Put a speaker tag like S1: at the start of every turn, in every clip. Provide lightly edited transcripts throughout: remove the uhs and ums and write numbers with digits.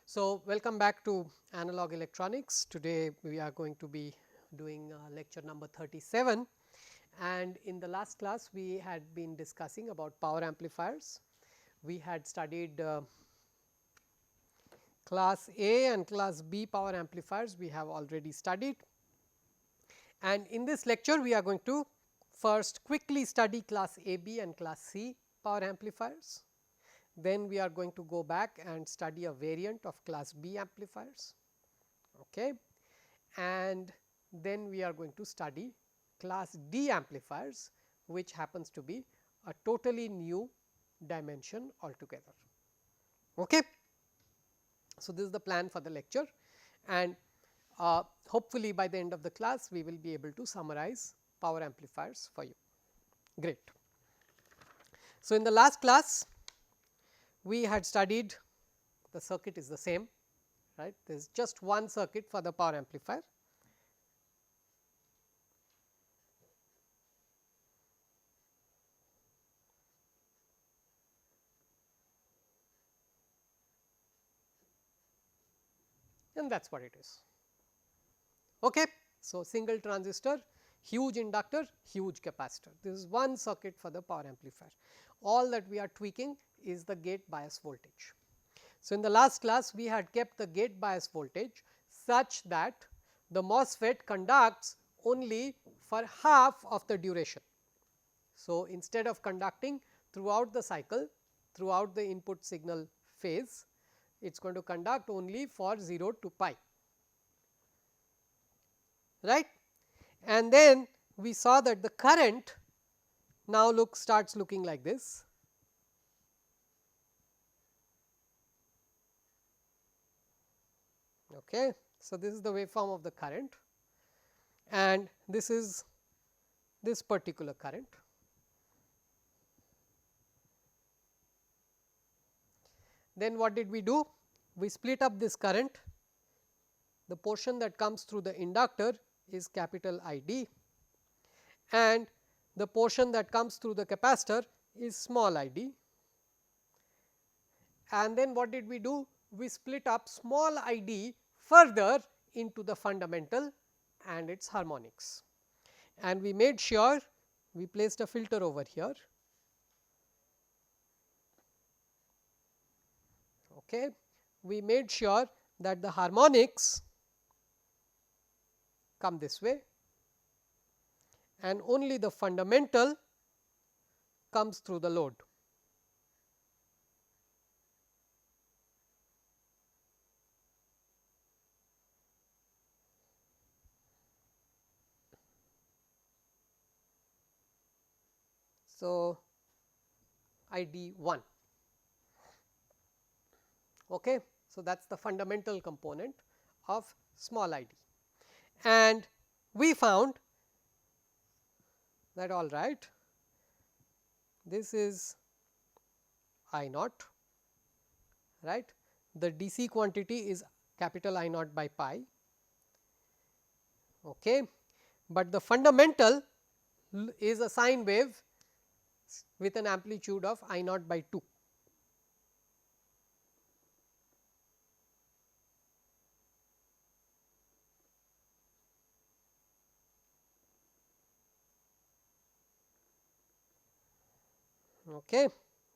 S1: So, welcome back to analog electronics. Today, we are going to be doing lecture number 37, and in the last class we had been discussing about power amplifiers. We had studied class A and class B power amplifiers, we have already studied, and in this lecture we are going to first quickly study class AB and class C power amplifiers. Then we are going to go back and study a variant of class B amplifiers, okay. And then we are going to study class D amplifiers, which happens to be a totally new dimension altogether. Okay. So, this is the plan for the lecture, and hopefully by the end of the class we will be able to summarize power amplifiers for you. Great. So, in the last class we had studied the circuit is the same, right. There is just one circuit for the power amplifier. And that is what it is. Okay. So, single transistor, huge inductor, huge capacitor. This is one circuit for the power amplifier. All that we are tweaking is the gate bias voltage. So, in the last class we had kept the gate bias voltage such that the MOSFET conducts only for half of the duration. So, instead of conducting throughout the cycle, throughout the input signal phase, it is going to conduct only for 0 to pi, right. And then we saw that the current now starts looking like this. Okay. So, this is the waveform of the current, and this is this particular current. Then what did we do? We split up this current. The portion that comes through the inductor is capital ID, and the portion that comes through the capacitor is small I d. And then what did we do? We split up small I d further into the fundamental and its harmonics, and we made sure we placed a filter over here. Okay. We made sure that the harmonics come this way and only the fundamental comes through the load. So, I d 1. Okay. So, that is the fundamental component of small I d, and we found that all right, this is I naught, right. The DC quantity is capital I naught by pi, okay. But the fundamental is a sine wave with an amplitude of I naught by 2. Okay.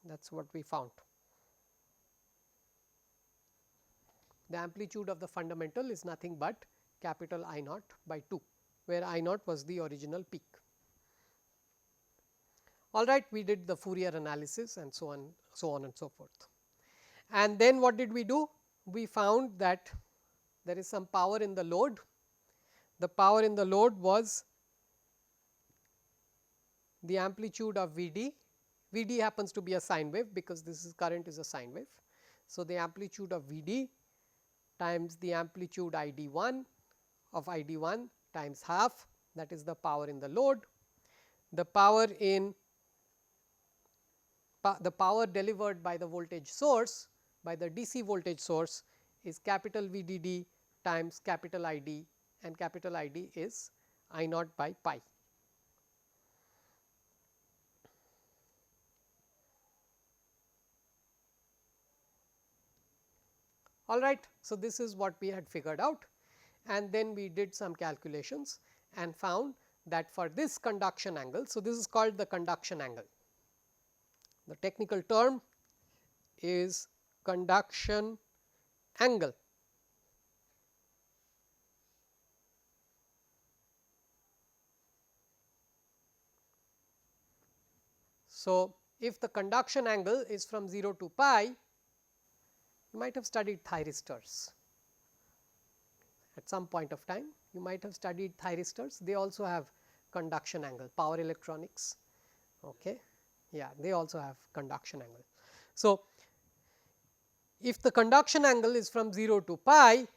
S1: That is what we found. The amplitude of the fundamental is nothing but capital I naught by 2, where I naught was the original peak. All right, we did the Fourier analysis and so on and so forth. And then what did we do? We found that there is some power in the load. The power in the load was the amplitude of V d. V d happens to be a sine wave, because this is current is a sine wave. So, the amplitude of V d times the amplitude I d 1 of I d 1 times half, that is the power in the load. The power delivered by the voltage source, by the DC voltage source, is capital V d d times capital I d, and capital I d is I naught by pi. Alright. So, this is what we had figured out, and then we did some calculations and found that for this conduction angle. So, this is called the conduction angle. The technical term is conduction angle. So, if the conduction angle is from 0 to pi, you might have studied thyristors at some point of time. You might have studied thyristors, they also have conduction angle, power electronics. Okay. Yeah, they also have conduction angle. So, if the conduction angle is from 0 to pi,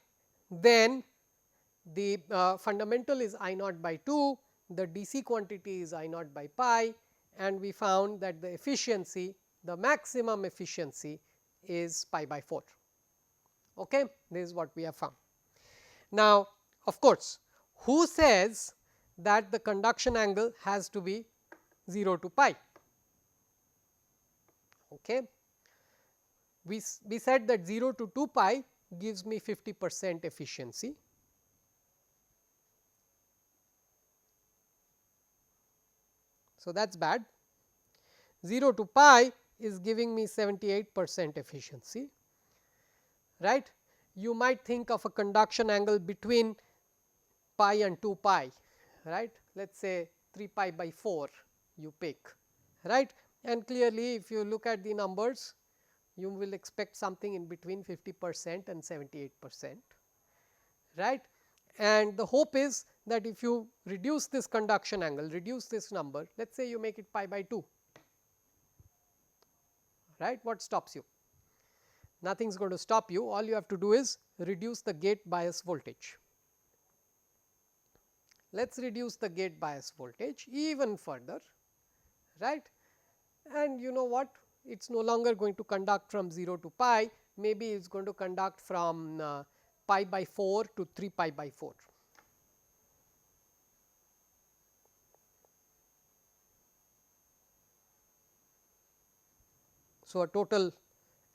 S1: then the fundamental is I naught by 2, the DC quantity is I naught by pi, and we found that the efficiency, the maximum efficiency is pi by 4. Okay. This is what we have found. Now, of course, who says that the conduction angle has to be 0 to pi? Okay. We said that 0 to 2 pi gives me 50% efficiency. So, that is bad. 0 to pi is giving me 78% efficiency, right. You might think of a conduction angle between pi and 2 pi, right. Let us say 3 pi by 4 you pick, right, and clearly if you look at the numbers, you will expect something in between 50% and 78%, right. And the hope is that if you reduce this conduction angle, reduce this number, let us say you make it pi by 2, right, what stops you? Nothing is going to stop you, all you have to do is reduce the gate bias voltage. Let us reduce the gate bias voltage even further, right, and you know what, it is no longer going to conduct from 0 to pi, maybe it is going to conduct from pi by 4 to 3 pi by 4. So, a total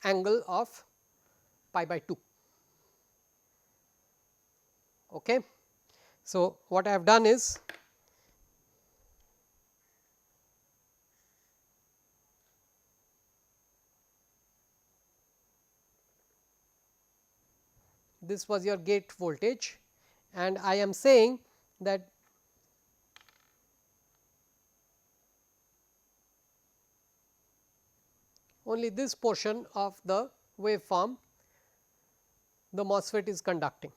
S1: angle of pi by 2. Okay. So, what I have done is this was your gate voltage, and I am saying that only this portion of the waveform the MOSFET is conducting.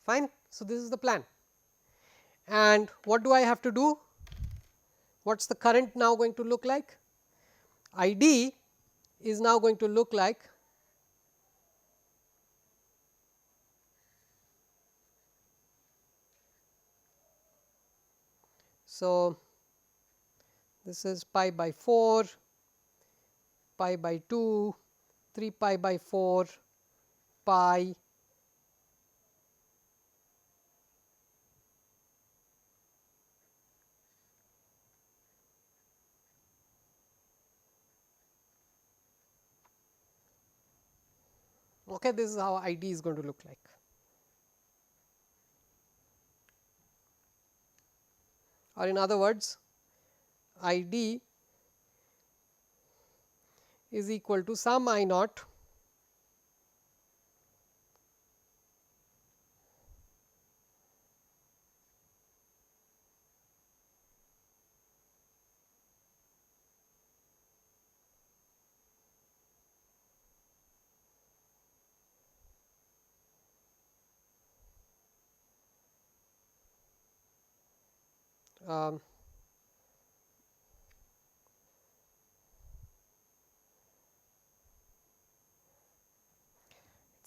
S1: Fine. So, this is the plan, and what do I have to do? What is the current now going to look like? ID is now going to look like so this is pi by 4, pi by 2, 3 pi by 4, pi, okay, this is how ID is going to look like. Or in other words, ID is equal to some I naught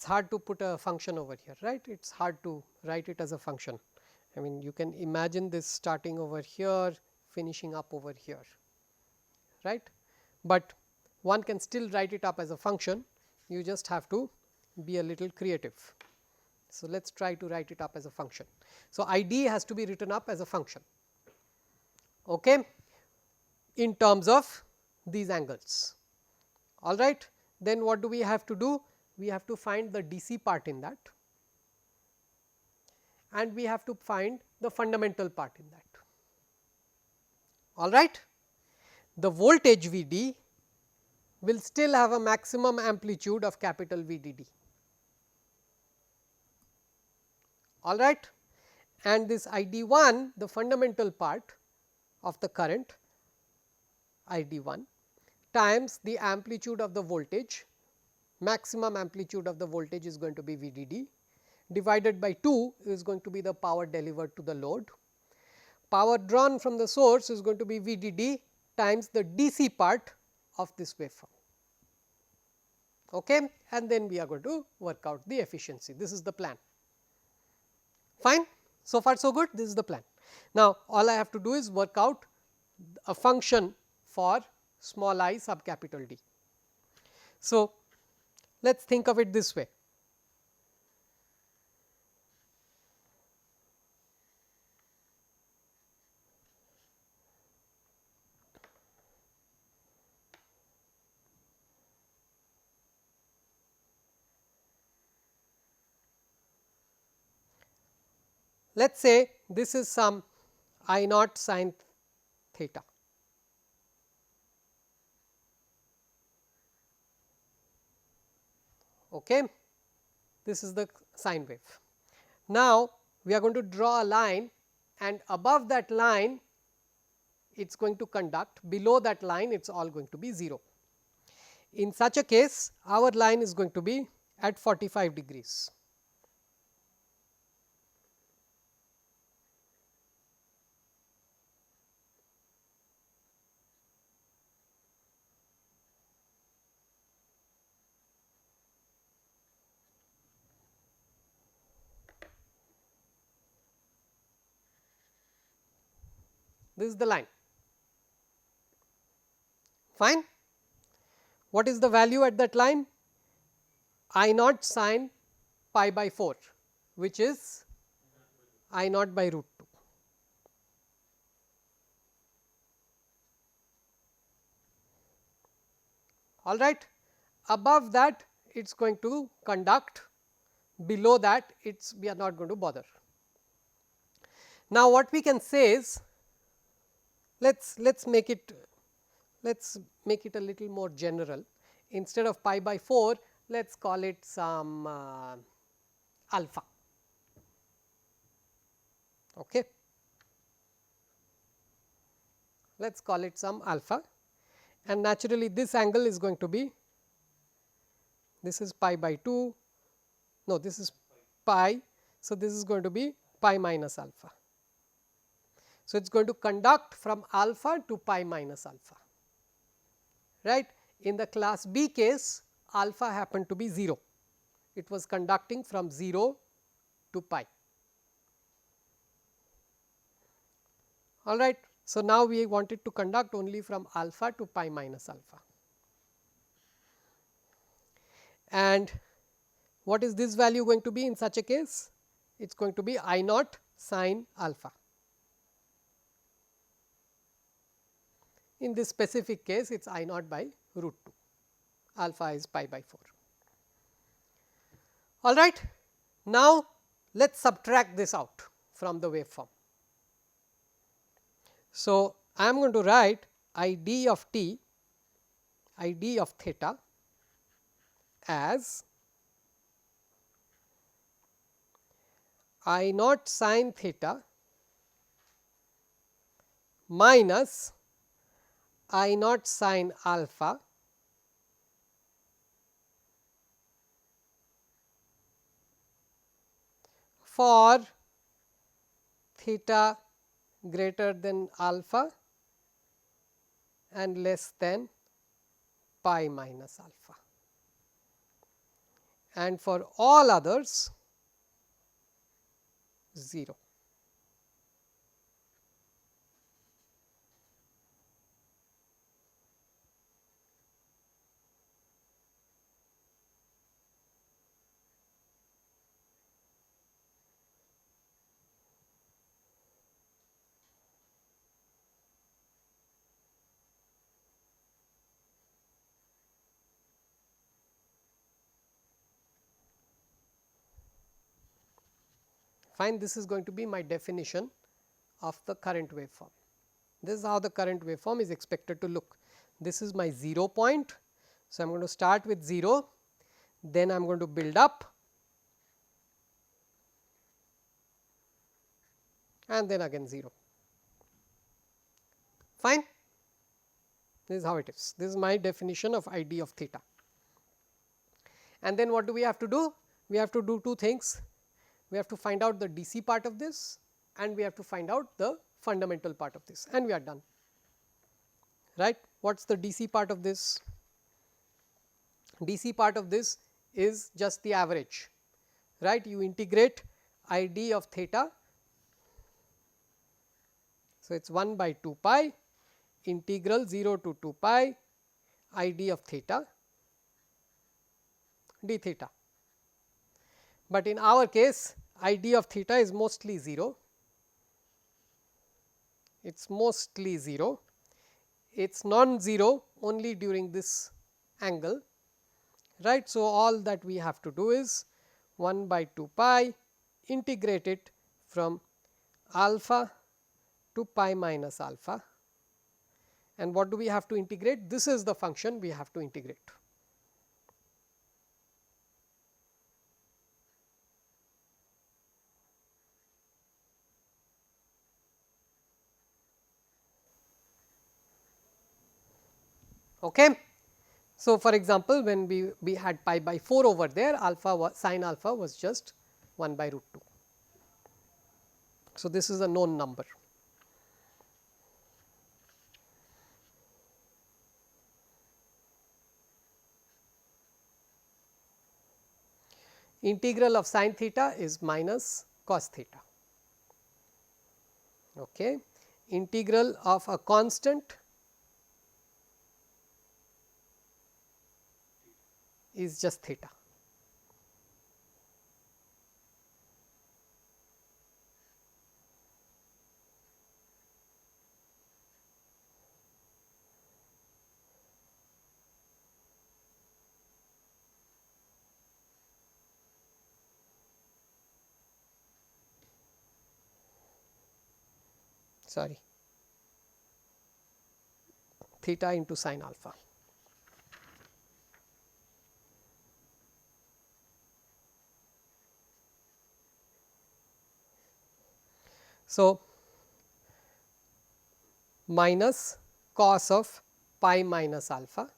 S1: it is hard to put a function over here, right, it is hard to write it as a function, I mean you can imagine this starting over here, finishing up over here, right, but one can still write it up as a function, you just have to be a little creative. So, let us try to write it up as a function. So, I d has to be written up as a function, okay, in terms of these angles, all right. Then what do we have to do? We have to find the DC part in that, and we have to find the fundamental part in that, all right. The voltage V d will still have a maximum amplitude of capital V d d, all right, and this I d 1, the fundamental part of the current I d 1 times the amplitude of the voltage, maximum amplitude of the voltage is going to be V d d, divided by 2 is going to be the power delivered to the load. Power drawn from the source is going to be V d d times the DC part of this waveform, okay, and then we are going to work out the efficiency. This is the plan, fine. So far so good, this is the plan. Now, all I have to do is work out a function for small I sub capital D. So, let us think of it this way. Let us say this is some I naught sin theta, okay. This is the sine wave. Now, we are going to draw a line, and above that line it is going to conduct, below that line it is all going to be 0. In such a case, our line is going to be at 45 degrees. This is the line, fine. What is the value at that line? I naught sin pi by 4, which is I naught by root 2. All right. Above that it is going to conduct, below that it's we are not going to bother. Now, what we can say is, let's make it a little more general. Instead of pi by 4, let us call it some alpha, okay. Let us call it some alpha, and naturally this angle is going to be, this is pi by 2, no, this is pi. So, this is going to be pi minus alpha. So, it is going to conduct from alpha to pi minus alpha, right. In the class B case, alpha happened to be 0, it was conducting from 0 to pi, all right. So, now we want it to conduct only from alpha to pi minus alpha, and what is this value going to be in such a case? It is going to be I naught sin alpha. In this specific case, it is I naught by root 2, alpha is pi by 4. All right. Now, let us subtract this out from the waveform. So, I am going to write I d of t, I d of theta as I naught sin theta minus I naught sin alpha for theta greater than alpha and less than pi minus alpha, and for all others 0. fine. This is going to be my definition of the current waveform. This is how the current waveform is expected to look. This is my 0 point. So, I am going to start with 0, then I am going to build up and then again 0, fine. This is how it is. This is my definition of ID of theta. And then what do we have to do? We have to do two things. We have to find out the DC part of this and we have to find out the fundamental part of this, and we are done, right. What is the DC part of this? DC part of this is just the average, right. You integrate ID of theta. So, it is 1 by 2 pi integral 0 to 2 pi ID of theta d theta. But in our case ID of theta is mostly 0, it is mostly 0, it is non-zero only during this angle, right. So, all that we have to do is 1 by 2 pi integrate it from alpha to pi minus alpha, and what do we have to integrate? This is the function we have to integrate. Okay. So, for example, when we had pi by 4 over there, alpha was sin alpha was just 1 by root 2. So, this is a known number. Integral of sin theta is minus cos theta. Okay. Integral of a constant is just theta. Sorry, theta into sin alpha. So, minus cos of pi minus alpha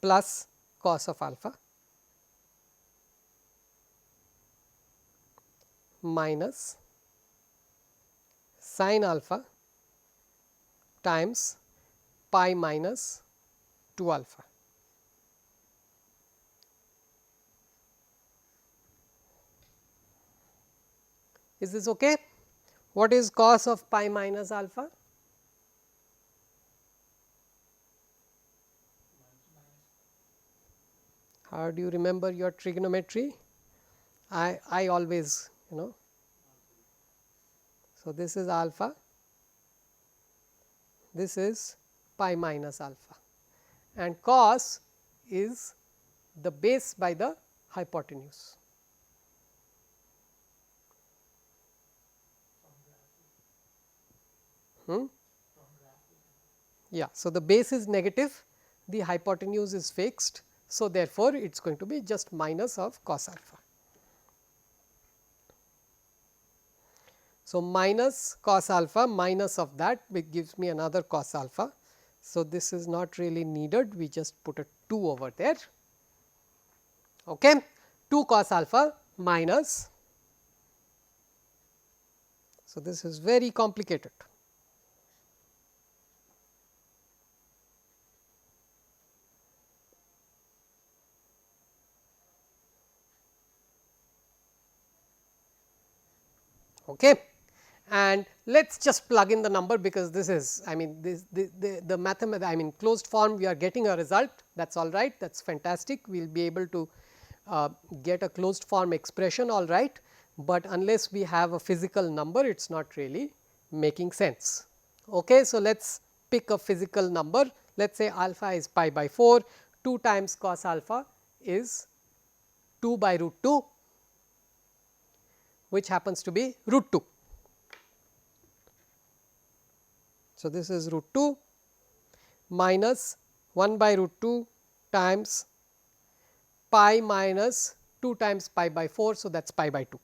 S1: plus cos of alpha minus sin alpha times pi minus 2 alpha. Is this okay? What is cos of pi minus alpha? How do you remember your trigonometry? I always, you know. So, this is alpha, this is pi minus alpha, and cos is the base by the hypotenuse. Yeah. So, the base is negative, the hypotenuse is fixed. So, therefore, it is going to be just minus of cos alpha. So, minus cos alpha minus of that gives me another cos alpha. So, this is not really needed, we just put a 2 over there. Okay. 2 cos alpha minus. So, this is very complicated. Okay. And let us just plug in the number, because this is, I mean, the mathematics, I mean closed form, we are getting a result, that is all right, that is fantastic. We will be able to get a closed form expression, all right, but unless we have a physical number, it is not really making sense. Okay. So, let us pick a physical number, let us say alpha is pi by 4, 2 times cos alpha is 2 by root 2, which happens to be root 2. So, this is root 2 minus 1 by root 2 times pi minus 2 times pi by 4. So, that is pi by 2.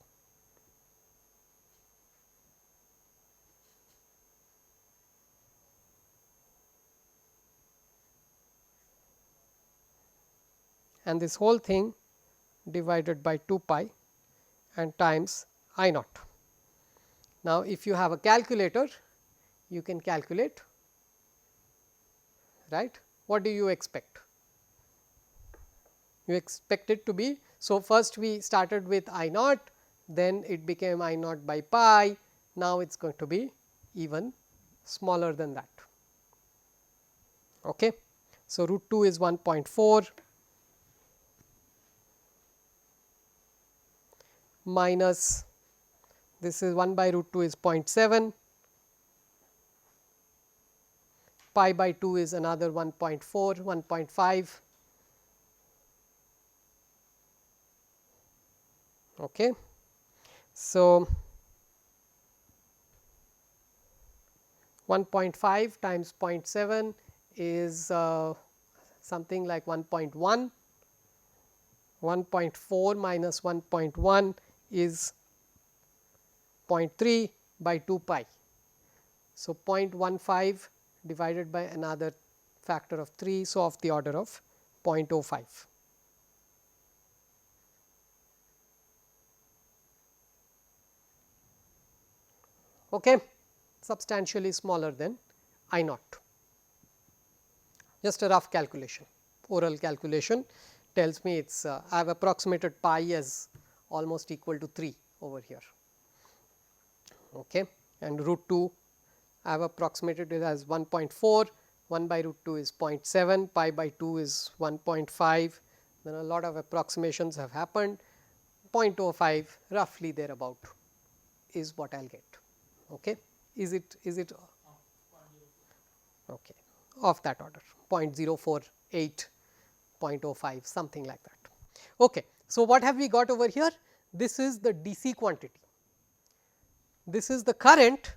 S1: And this whole thing divided by 2 pi and times I naught. Now, if you have a calculator, you can calculate, right. What do you expect? You expect it to be. So, first we started with I naught, then it became I naught by pi, now it is going to be even smaller than that. Okay. So, root 2 is 1.4 minus this is 1 by root 2 is 0.7, pi by 2 is another 1.4, 1.5. Okay. So, 1.5 times 0.7 is something like 1.1, 1.4 minus 1.1 is 0.3 by 2 pi. So, 0.15 divided by another factor of 3. So, of the order of 0.05. Okay. Substantially smaller than I naught. Just a rough calculation, oral calculation tells me it is I have approximated pi as almost equal to 3 over here. Okay. And root 2 I have approximated it as 1.4, 1 by root 2 is 0.7, pi by 2 is 1.5, then a lot of approximations have happened, 0.05 roughly thereabout is what I will get. Okay. Is it okay, of that order 0.048, 0.05 something like that. Okay. So, what have we got over here? This is the DC quantity, this is the current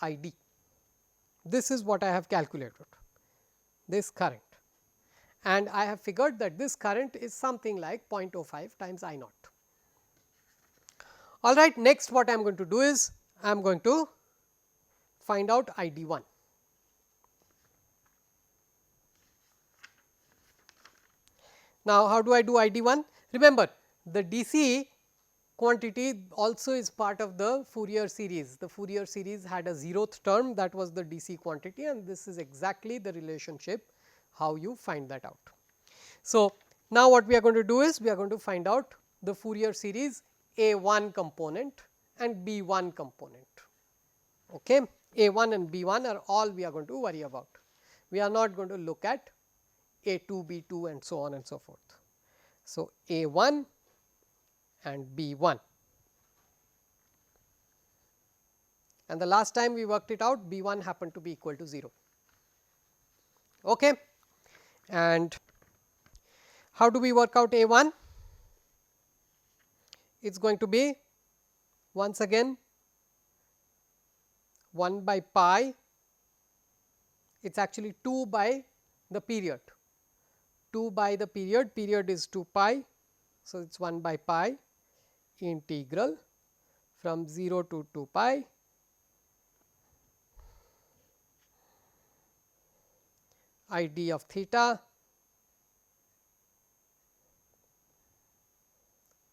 S1: ID, this is what I have calculated, this current, and I have figured that this current is something like 0.05 times I naught. All right, next what I am going to do is I am going to find out ID 1. Now, how do I do ID 1? Remember, the DC quantity also is part of the Fourier series. The Fourier series had a 0th term, that was the DC quantity, and this is exactly the relationship how you find that out. So, now what we are going to do is we are going to find out the Fourier series A1 component and B1 component. Okay. A1 and B1 are all we are going to worry about. We are not going to look at A2, B2 and so on and so forth. So, A1 and B1, and the last time we worked it out, B1 happened to be equal to 0. Okay. And how do we work out A1? It is going to be once again 1 by pi, it is actually 2 by the period, 2 by the period, period is 2 pi. So, it is 1 by pi integral from 0 to 2 pi I d of theta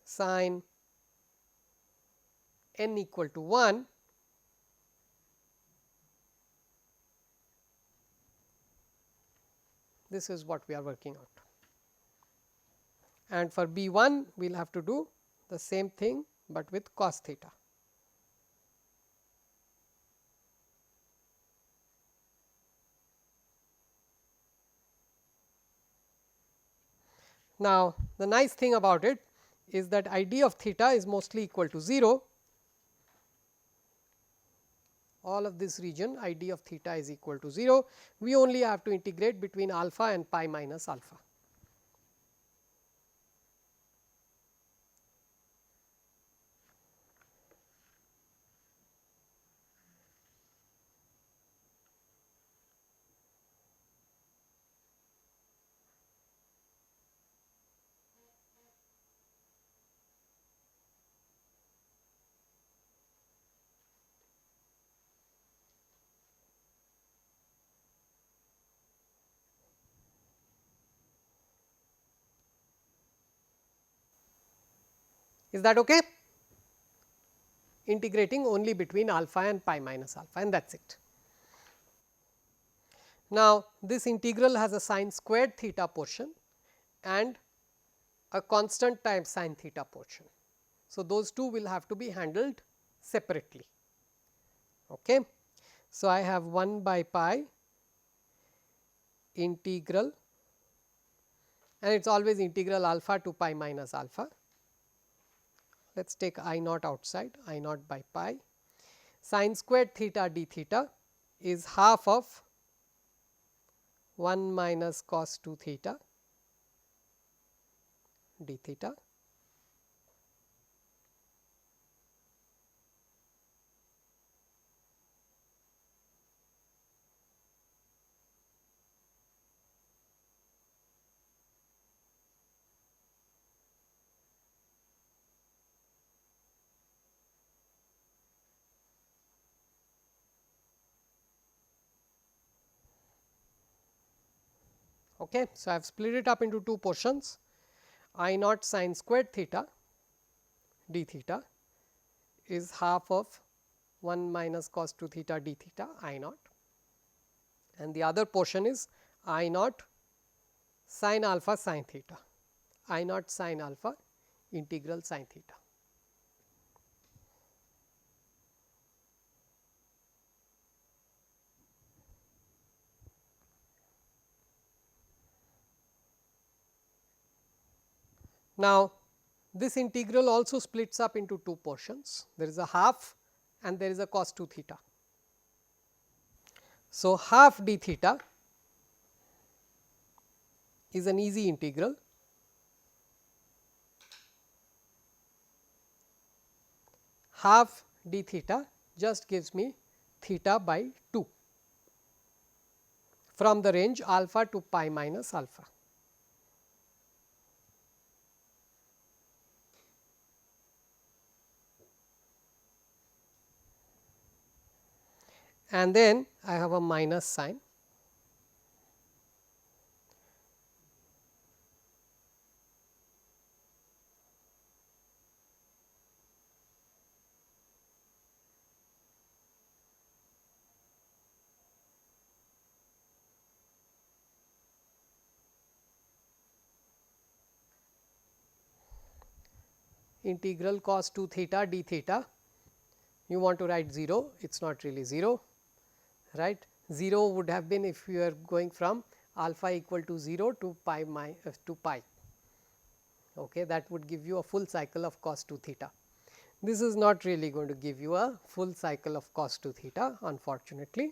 S1: sin n equal to 1 this is what we are working out. And for B1 we will have to do the same thing, but with cos theta. Now, the nice thing about it is that I d of theta is mostly equal to 0, all of this region I d of theta is equal to 0. We only have to integrate between alpha and pi minus alpha. Is that okay? Integrating only between alpha and pi minus alpha, and that is it. Now, this integral has a sin squared theta portion and a constant times sin theta portion. So, those two will have to be handled separately. Okay. So, I have 1 by pi integral, and it is always integral alpha to pi minus alpha. Let us take I naught outside, I naught by pi. Sin squared theta d theta is half of 1 minus cos 2 theta d theta. Okay. So, I have split it up into two portions. I naught sin squared theta d theta is half of 1 minus cos 2 theta d theta I naught, and the other portion is I naught sin alpha sin theta, I naught sin alpha integral sin theta. Now, this integral also splits up into two portions. There is a half and there is a cos 2 theta. So, half d theta is an easy integral. Half d theta just gives me theta by 2 from the range alpha to pi minus alpha. And then I have a minus sign. Integral cos 2 theta d theta, you want to write 0, it is not really 0, right. 0 would have been if you are going from alpha equal to 0 to pi to pi, okay, that would give you a full cycle of cos 2 theta. This is not really going to give you a full cycle of cos 2 theta, unfortunately.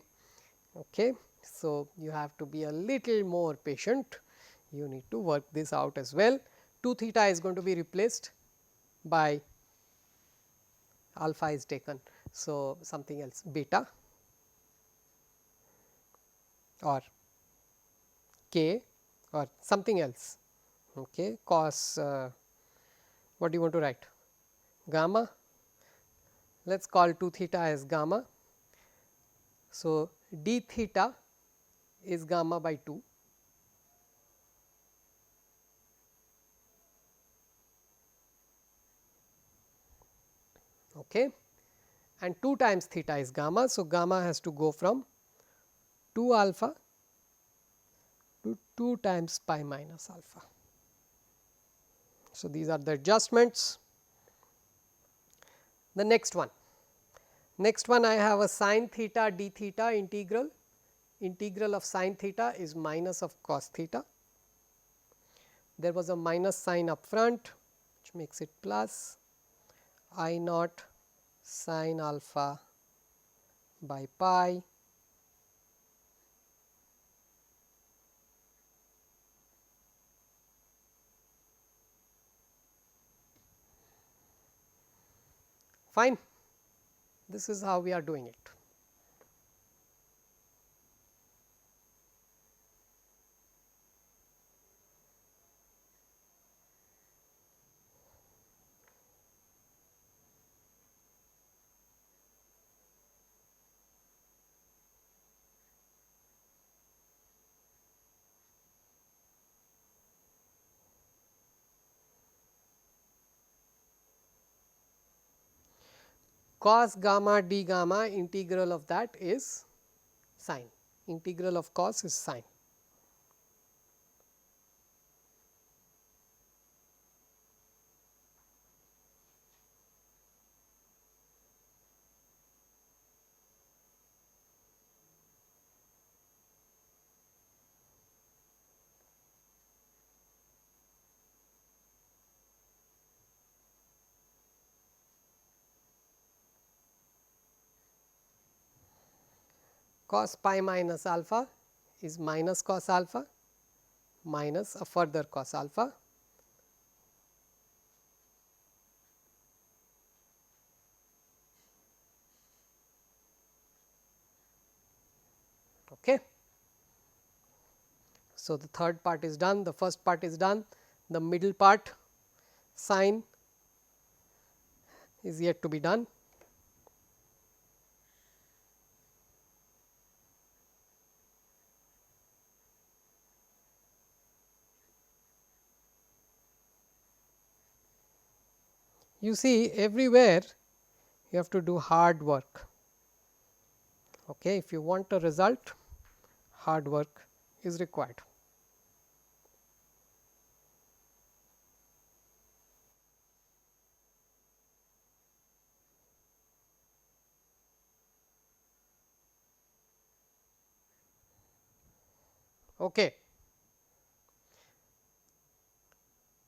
S1: Okay. So, you have to be a little more patient, you need to work this out as well. 2 theta is going to be replaced by alpha is taken. So, something else beta or k or something else, okay, cos what do you want to write, gamma, let us call 2 theta as gamma. So, d theta is gamma by 2. Okay, and 2 times theta is gamma. So, gamma has to go from 2 alpha to 2 times pi minus alpha. So, these are the adjustments. The next one I have a sin theta d theta integral. Integral of sin theta is minus of cos theta. There was a minus sign up front which makes it plus I naught sin alpha by pi fine. This is how we are doing it. Cos gamma d gamma, integral of that is sine, integral of cos is sine. Cos pi minus alpha is minus cos alpha minus a further cos alpha, okay. So, the third part is done, the first part is done, the middle part sine is yet to be done. You see, everywhere you have to do hard work. Okay. If you want a result, hard work is required. Okay.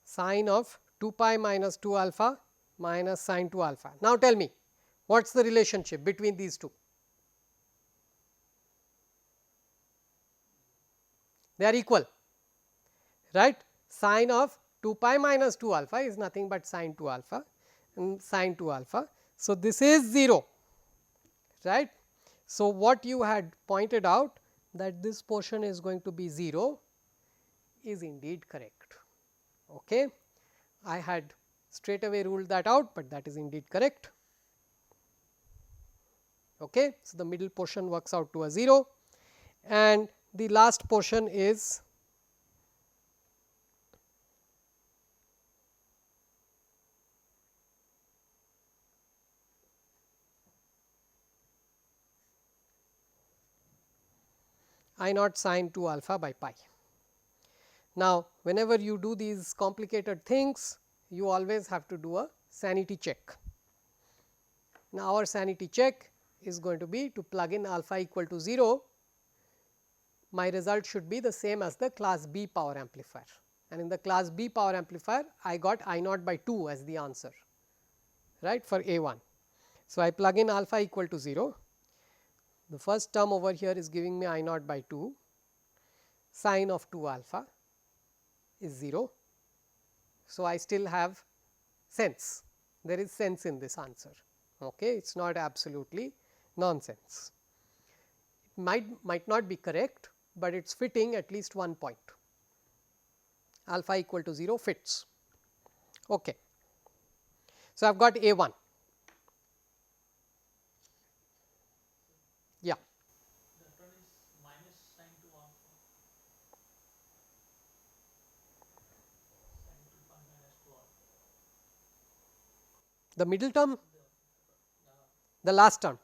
S1: Sine of 2 pi minus 2 alpha minus sine 2 alpha. Now, tell me what is the relationship between these two? They are equal, right. Sine of 2 pi minus 2 alpha is nothing but sine 2 alpha and sine 2 alpha. So, this is 0, right. So, what you had pointed out that this portion is going to be 0 is indeed correct. Okay. I had straight away ruled that out, but that is indeed correct. Okay. So, the middle portion works out to a 0 and the last portion is I naught sine 2 alpha by pi. Now, whenever you do these complicated things, you always have to do a sanity check. Now, our sanity check is going to be to plug in alpha equal to 0, my result should be the same as the class B power amplifier, and in the class B power amplifier I got I naught by 2 as the answer, right, for A 1. So, I plug in alpha equal to 0, the first term over here is giving me I naught by 2, sine of 2 alpha is 0. So, I still have sense, there is sense in this answer, okay. It is not absolutely nonsense, it might not be correct, but it is fitting at least one point, alpha equal to 0 fits. Okay. So, I have got A 1. Yeah.
S2: That one is minus sine 2 alpha, sine 2 pi minus 2 alpha.
S1: The middle term,
S2: The,
S1: the last term,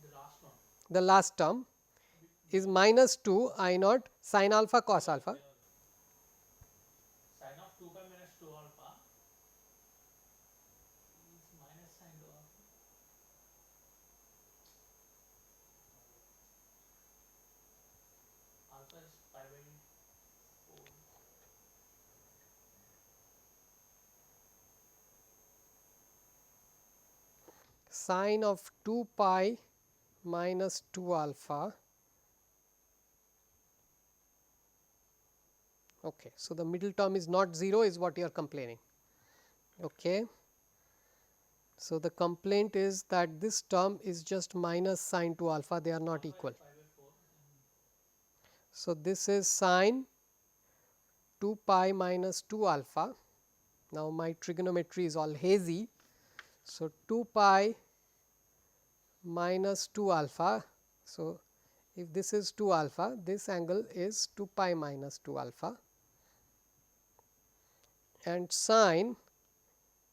S2: the last one.
S1: the last term is minus 2 I naught sin alpha cos alpha.
S2: Sine of 2 pi minus 2 alpha is minus sine 2 alpha. Alpha is pi by 4.
S1: sine of 2 pi minus 2 alpha. Okay. So, the middle term is not 0 is what you are complaining. Okay. So, the complaint is that this term is just minus sine 2 alpha, they are not equal. So, this is sine 2 pi minus 2 alpha. Now, my trigonometry is all hazy. So, 2 pi minus 2 alpha. So, if this is 2 alpha, this angle is 2 pi minus 2 alpha, and sine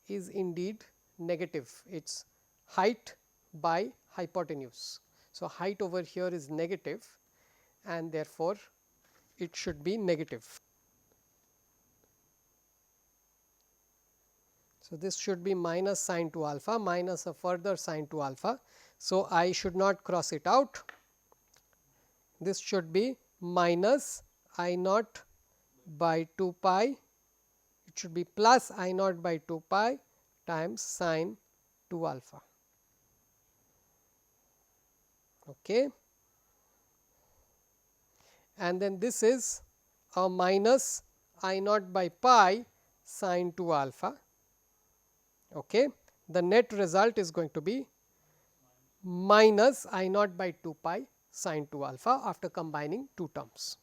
S1: is indeed negative, it is height by hypotenuse. So, height over here is negative and therefore, it should be negative. So, this should be minus sine 2 alpha minus a further sine 2 alpha. So, I should not cross it out, this should be minus I naught by 2 pi, it should be plus I naught by 2 pi times sine 2 alpha. Okay. And then this is a minus I naught by pi sine 2 alpha. Okay. The net result is going to be minus I naught by 2 pi sine 2 alpha after combining two terms.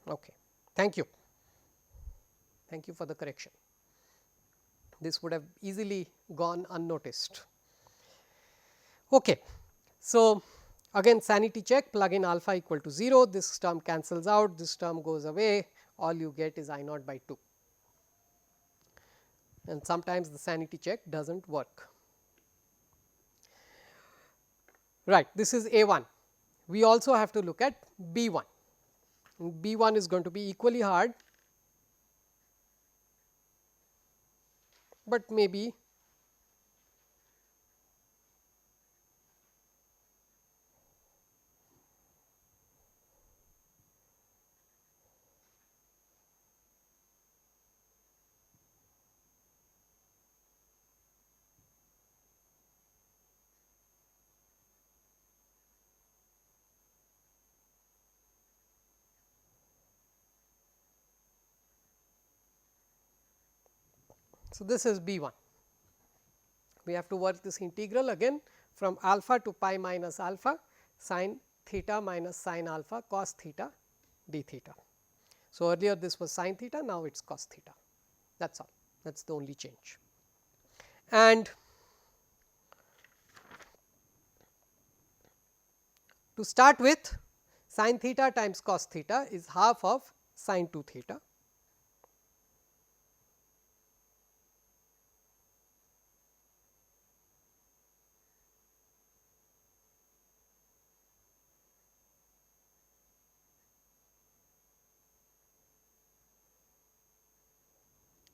S1: Okay. Thank you. Thank you for the correction. This would have easily gone unnoticed. Okay. So, again sanity check, plug in alpha equal to 0, this term cancels out, this term goes away, all you get is I naught by 2, and sometimes the sanity check does not work. Right, this is A1. We also have to look at B1. B1 is going to be equally hard, but maybe so this is B1. We have to work this integral again from alpha to pi minus alpha sin theta minus sin alpha cos theta d theta. So, earlier this was sin theta, now it is cos theta, that is all, that is the only change. And to start with, sin theta times cos theta is half of sin 2 theta.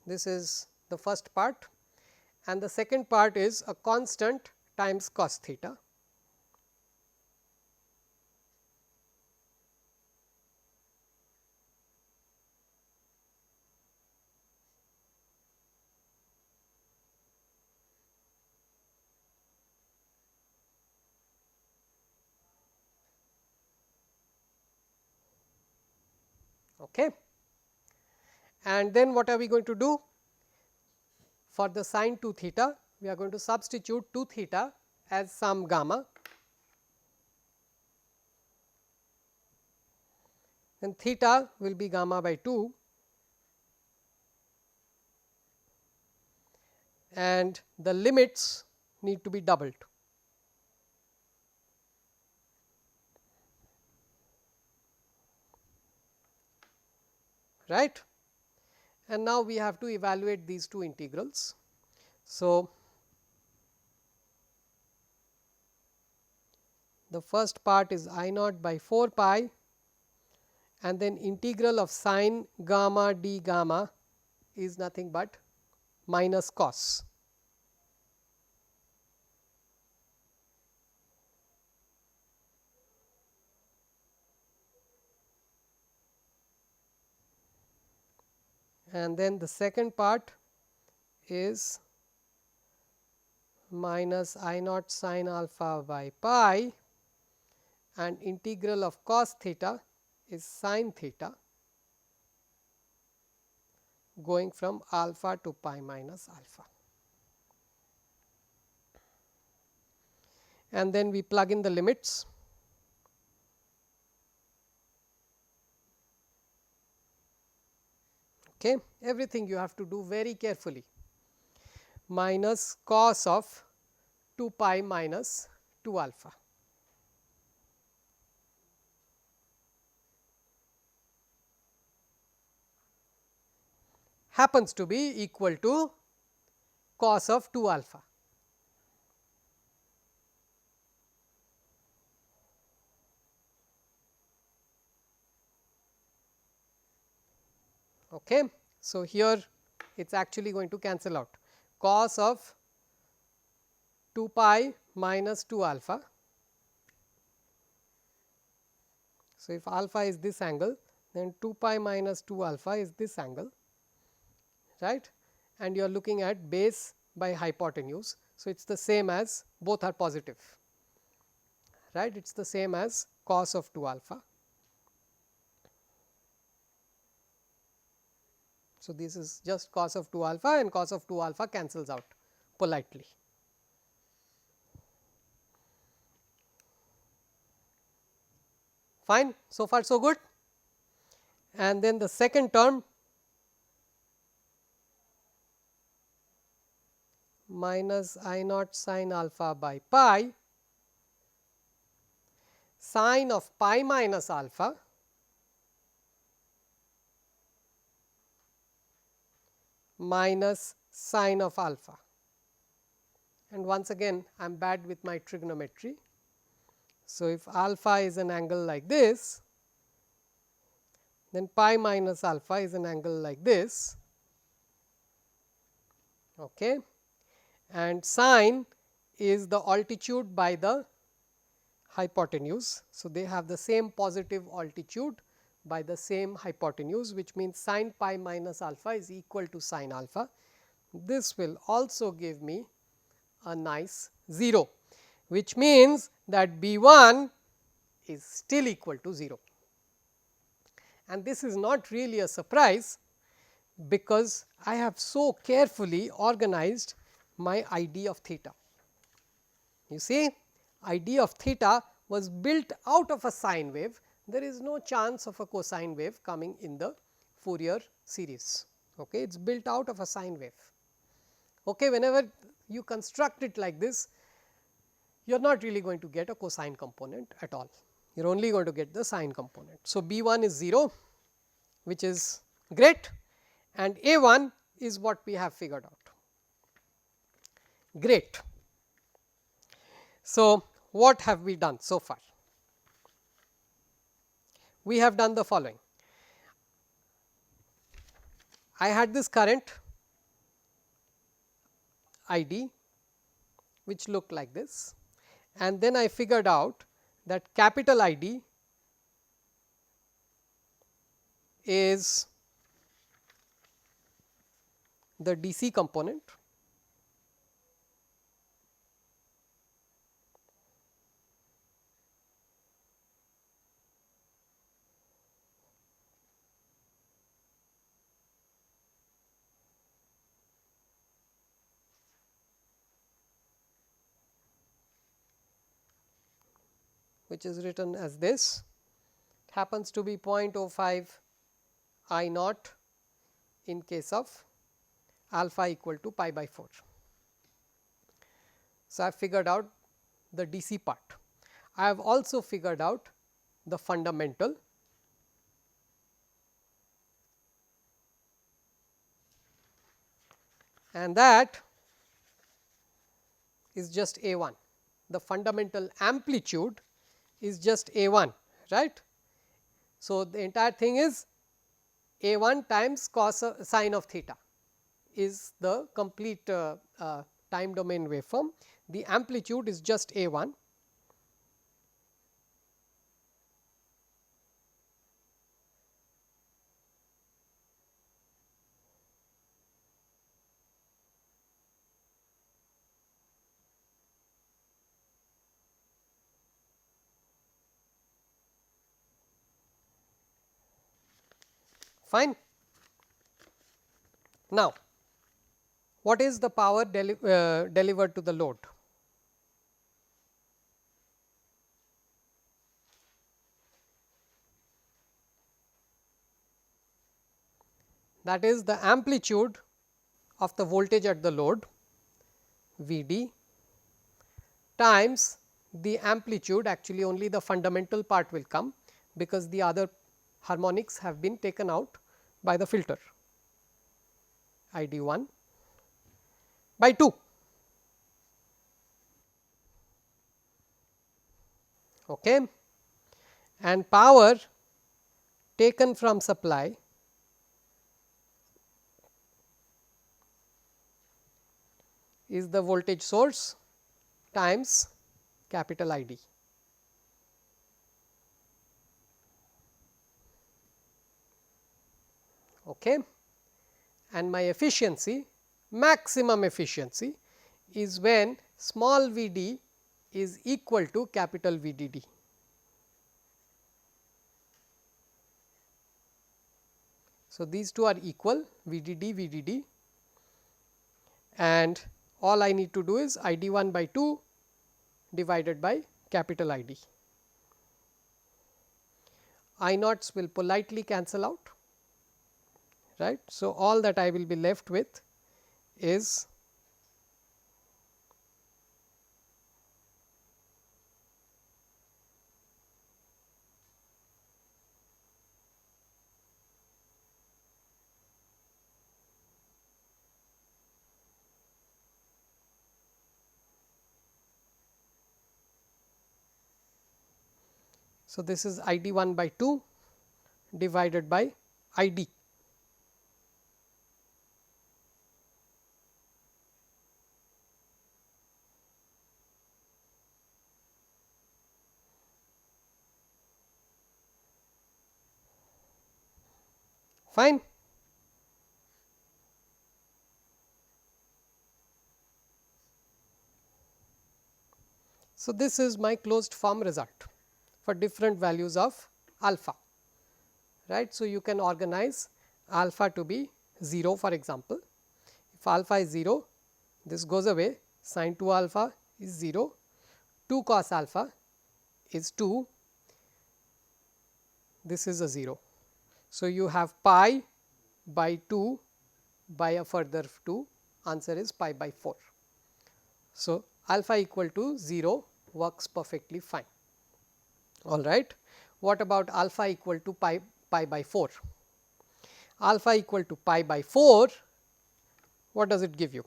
S1: This is the first part, and the second part is a constant times cos theta. Okay. And then what are we going to do? For the sin 2 theta, we are going to substitute 2 theta as some gamma, and theta will be gamma by 2, and the limits need to be doubled. Right. And now we have to evaluate these two integrals. So, the first part is I naught by 4 pi, and then integral of sin gamma d gamma is nothing but minus cos. and then the second part is minus I naught sin alpha by pi, and integral of cos theta is sin theta going from alpha to pi minus alpha. And then we plug in the limits. Okay, everything you have to do very carefully. Minus cos of 2 pi minus 2 alpha. Happens to be equal to cos of 2 alpha. Okay. So, here it is actually going to cancel out cos of 2 pi minus 2 alpha. So, if alpha is this angle, then 2 pi minus 2 alpha is this angle, right, and you are looking at base by hypotenuse. So, it is the same as both are positive, right, it is the same as cos of 2 alpha. So, this is just cos of 2 alpha, and cos of 2 alpha cancels out politely. Fine, so far so good. And then the second term minus I naught sin alpha by pi, sin of pi minus alpha minus sin of alpha. And once again I am bad with my trigonometry. So, if alpha is an angle like this, then pi minus alpha is an angle like this, okay, and sin is the altitude by the hypotenuse. So, they have the same positive altitude by the same hypotenuse, which means sin pi minus alpha is equal to sin alpha. This will also give me a nice 0, which means that B 1 is still equal to 0. And this is not really a surprise, because I have so carefully organized my ID of theta. You see, ID of theta was built out of a sine wave. There is no chance of a cosine wave coming in the Fourier series. Okay, it is built out of a sine wave. Okay, whenever you construct it like this, you are not really going to get a cosine component at all. You are only going to get the sine component. So, B 1 is 0, which is great, and A 1 is what we have figured out. Great. So, what have we done so far? We have done the following. I had this current ID which looked like this, and then I figured out that capital ID is the DC component, which is written as this. It happens to be 0.05 I naught in case of alpha equal to pi by 4. So, I have figured out the DC part. I have also figured out the fundamental, and that is just A 1. The fundamental amplitude is just A 1, right. So, the entire thing is A 1 times cos sine of theta is the complete time domain waveform. The amplitude is just A 1, Fine. Now, what is the power delivered to the load? That is the amplitude of the voltage at the load V d times the amplitude, actually only the fundamental part will come, because the other harmonics have been taken out by the filter, I d 1 by 2. Okay. And power taken from supply is the voltage source times capital I d. Okay. And my efficiency, maximum efficiency, is when small v d is equal to capital V d d. So, these two are equal, V d d, V d d, and all I need to do is I d 1 by 2 divided by capital I d. I naughts will politely cancel out, right. So, all that I will be left with is so this is I d 1 by 2 divided by I d. Fine. So, this is my closed form result for different values of alpha, right. So, you can organize alpha to be 0, for example. If alpha is 0, this goes away, sin 2 alpha is 0, 2 cos alpha is 2, this is a 0. So, you have pi by 2 by a further 2, answer is pi by 4. So, alpha equal to 0 works perfectly fine. All right. What about alpha equal to pi by 4? Alpha equal to pi by 4, what does it give you?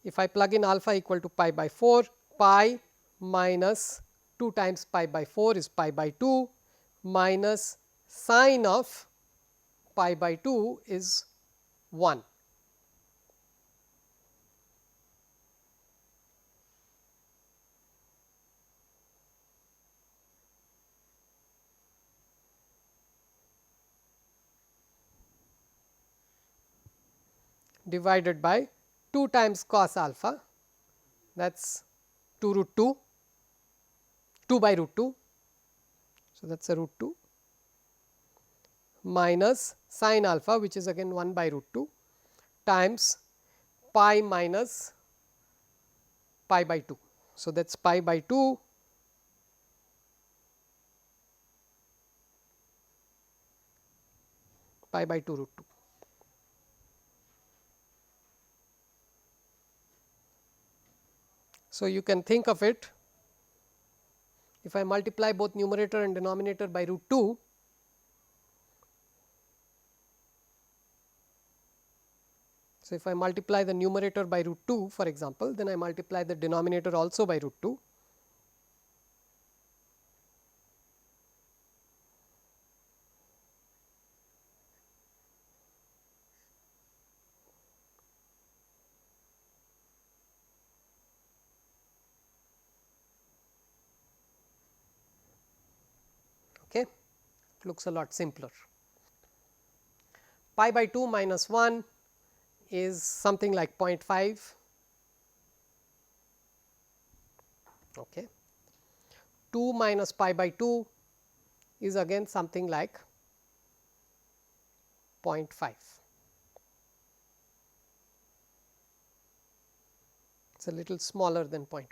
S1: If I plug in alpha equal to pi by 4, pi minus 2 times pi by 4 is pi by 2, minus sine of pi by 2 is 1. Divided by 2 times cos alpha, that is 2 root 2, 2 by root 2. So, that is a root 2 minus sin alpha, which is again 1 by root 2, times pi minus pi by 2. So, that is pi by 2 pi by 2 root 2. So, you can think of it, if I multiply both numerator and denominator by root 2, so if I multiply the numerator by root 2, for example, then I multiply the denominator also by root 2. Okay. It looks a lot simpler. Pi by 2 minus 1 is something like 0.5. Okay. 2 minus pi by 2 is again something like 0.5. It is a little smaller than 0.5.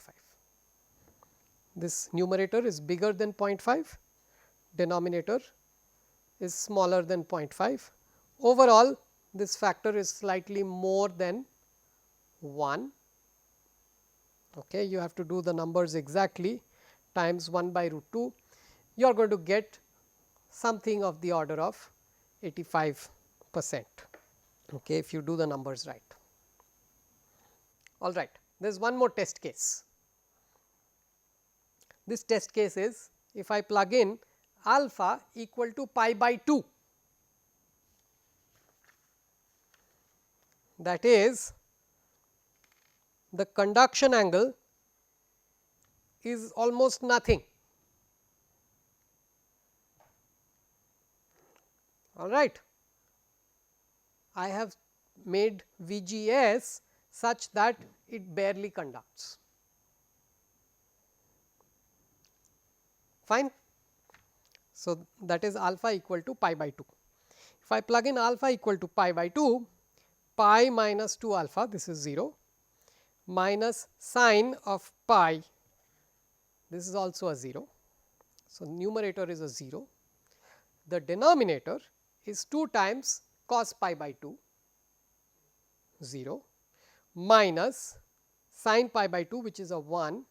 S1: This numerator is bigger than 0.5, denominator is smaller than 0.5. Overall, this factor is slightly more than 1. Okay, you have to do the numbers exactly, times 1 by root 2. You are going to get something of the order of 85%. Okay, if you do the numbers right. All right, there is one more test case. This test case is if I plug in alpha equal to pi by 2, that is the conduction angle is almost nothing. All right. I have made VGS such that it barely conducts. Fine. So, that is alpha equal to pi by 2. If I plug in alpha equal to pi by 2, pi minus 2 alpha, this is 0, minus sine of pi, this is also a 0. So, numerator is a 0. The denominator is 2 times cos pi by 2, 0, minus sin pi by 2, which is a 1,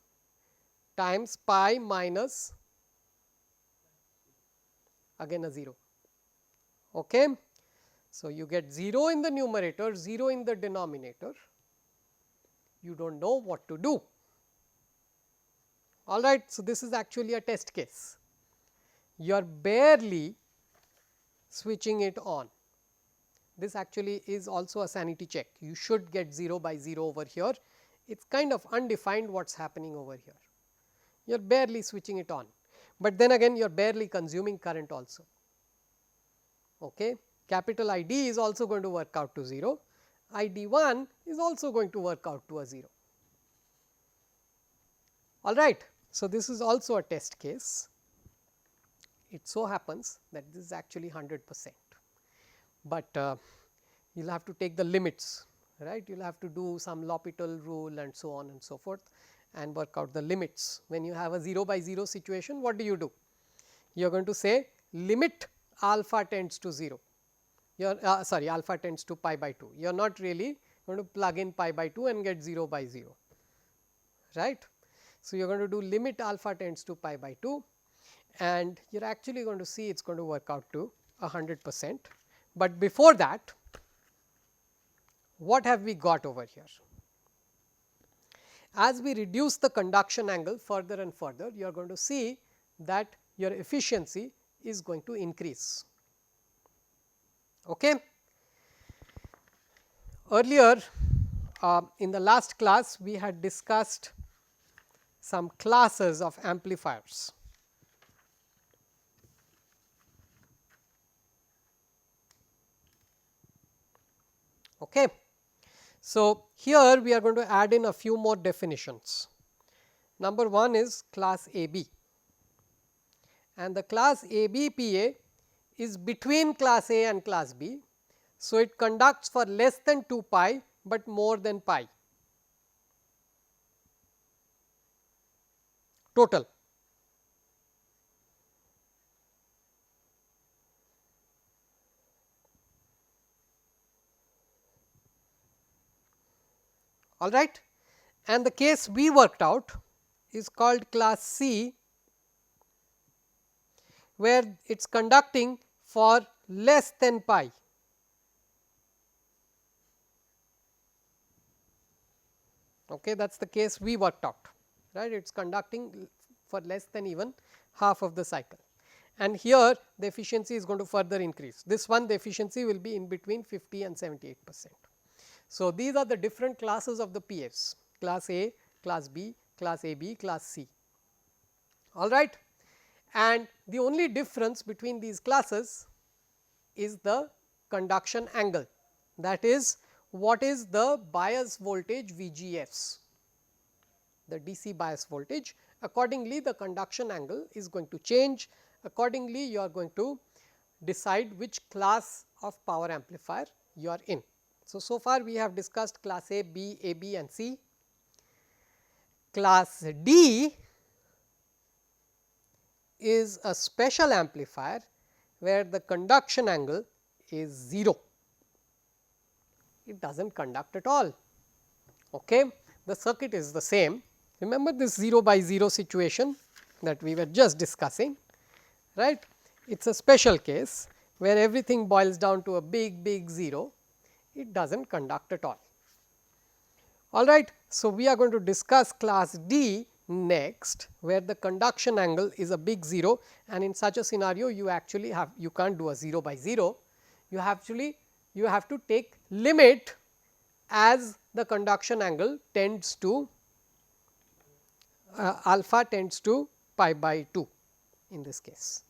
S1: times pi minus again a 0. Okay. So, you get 0 in the numerator, 0 in the denominator, you do not know what to do. All right. So, this is actually a test case, you are barely switching it on. This actually is also a sanity check, you should get 0 by 0 over here, it is kind of undefined what is happening over here, you are barely switching it on, but then again you are barely consuming current also. Okay. Capital ID is also going to work out to 0, ID1 is also going to work out to a 0. All right. So, this is also a test case, it so happens that this is actually 100%, but you will have to take the limits, right. You will have to do some L'Hopital rule and so on and so forth and work out the limits. When you have a 0 by 0 situation, what do? You are going to say limit alpha tends to 0, you are sorry alpha tends to pi by 2, you are not really going to plug in pi by 2 and get 0 by 0, right. So, you are going to do limit alpha tends to pi by 2 and you are actually going to see it is going to work out to 100%, but before that what have we got over here? As we reduce the conduction angle further and further, you are going to see that your efficiency is going to increase. Okay. Earlier in the last class we had discussed some classes of amplifiers. Okay. So, here we are going to add in a few more definitions. Number 1 is class AB, and the class ABPA is between class A and class B. So, it conducts for less than 2 pi, but more than pi total. All right. And the case we worked out is called class C, where it is conducting for less than pi. Okay, that is the case we worked out, right. It is conducting for less than even half of the cycle, and here the efficiency is going to further increase. This one, the efficiency will be in between 50 and 78%. So, these are the different classes of the PFs, class A, class B, class AB, class C. All right. And the only difference between these classes is the conduction angle, that is what is the bias voltage VGFs, the DC bias voltage. Accordingly, the conduction angle is going to change accordingly you are going to decide which class of power amplifier you are in. So far we have discussed class A, B, AB and C. Class D is a special amplifier where the conduction angle is 0. It does not conduct at all. Okay. The circuit is the same. Remember this 0 by 0 situation that we were just discussing, right. It is a special case where everything boils down to a big 0. It does not conduct at all. Alright. So, we are going to discuss class D next, where the conduction angle is a big 0, and in such a scenario you actually have, you can't do a 0 by 0, you have to take limit as the conduction angle tends to alpha tends to pi by 2 in this case.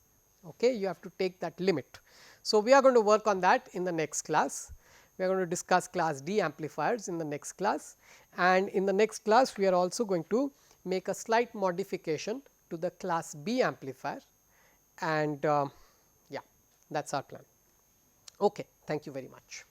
S1: Okay. You have to take that limit. So, we are going to work on that in the next class. We are going to discuss class D amplifiers in the next class, and in the next class we are also going to make a slight modification to the class B amplifier, and yeah, that is our plan. Okay. Thank you very much.